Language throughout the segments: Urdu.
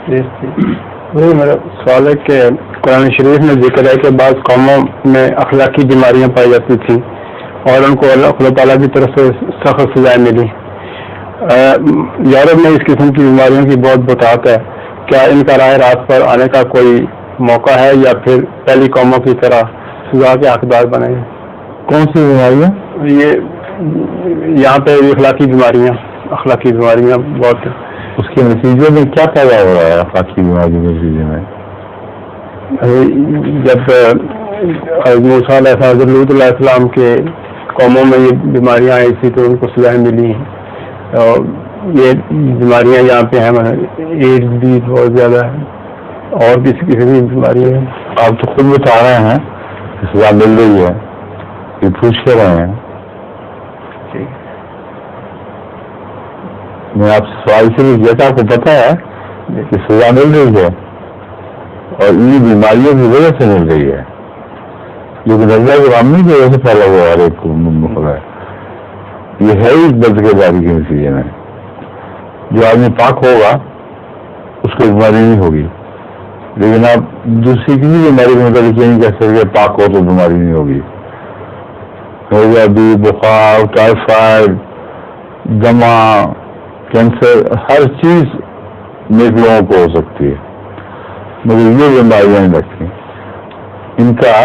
میرا سوال ہے کہ قرآن شریف میں ذکر ہے کہ بعض قوموں میں اخلاقی بیماریاں پائی جاتی تھیں اور ان کو اللہ تعالیٰ کی طرف سے سخت سزائیں ملی. یورپ میں اس قسم کی بیماریوں کی بہت بتاط ہے. کیا ان کا راہ راست پر آنے کا کوئی موقع ہے یا پھر پہلی قوموں کی طرح سزا کے حقدار بنے گے؟ کون سی بیماریاں؟ یہ یہاں پہ اخلاقی بیماریاں بہت. اس کے نتیجے میں کیا پیدا ہو رہا ہے اخلاقی بیماری کے نتیجے میں؟ جب موسیٰ علیہ السلام حضرت لوط علیہ السلام کے قوموں میں یہ بیماریاں آئی تھی تو ان کو سزائیں ملی ہیں. اور یہ بیماریاں یہاں پہ ہیں، ایڈز بھی بہت زیادہ ہے اور بھی کسی بھی بیماریاں ہیں. آپ تو خود بتا رہے ہیں کہ سزا مل رہی ہے، یہ پوچھ کے رہے ہیں. میں آپ سے سوال سے بھی کیا تھا، آپ کو پتا ہے کہ سزا مل رہی ہے اور ان بیماریوں کی وجہ سے مل رہی ہے، جو کہ نظر غلامی کی وجہ سے پھیلا ہوا ہر ایک کو ہے. یہ ہے ہی درد کے باری کے نتیجے میں. جو آدمی پاک ہوگا اس کو بیماری نہیں ہوگی، لیکن آپ دوسری کسی بیماری کے متعلق یہ نہیں کہہ سکتے پاک ہو تو بیماری نہیں ہوگی. بھی بخار، ٹائیفائڈ، دمہ، کینسر، ہر چیز نیک لوگوں کو ہو سکتی ہے، مگر یہ بیماریاں نہیں رکھتی. ان کا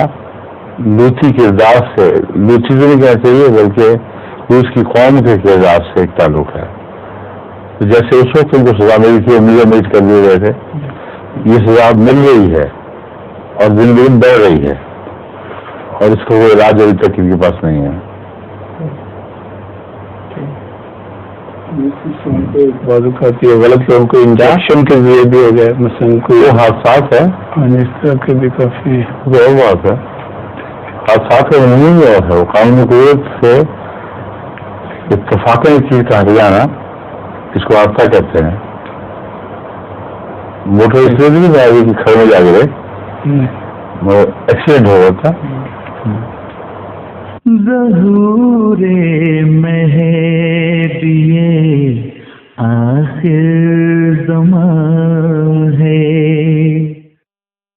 لوتی کردار سے، لوتی تو نہیں کہنا چاہیے بلکہ اس کی قوم کے کردار سے ایک تعلق ہے. تو جیسے اس وقت ان کو سزا ملی تھی، امید کر دیے گئے تھے، یہ سزا مل رہی ہے اور دن بدن بڑھ رہی ہے اور اس کا کوئی علاج ابھی تک ان کے پاس نہیں ہے. غلط لوگوں کو انجیکشن کے ذریعے بھی ہو گیا، مثلاً کوئی حادثات ہے اس طرح کے بھی کافی بات ہے. حادثات کا نہیں ہوا ہے، وہ قانونی قوت سے اتفاقاً ایک چیز کہا گیا نا، اس کو حادثہ کہتے ہیں. موٹر اس لیے نہیں آئی کہ کھڑے میں جا گئے، ایکسیڈنٹ ہو گیا تھا. ظہور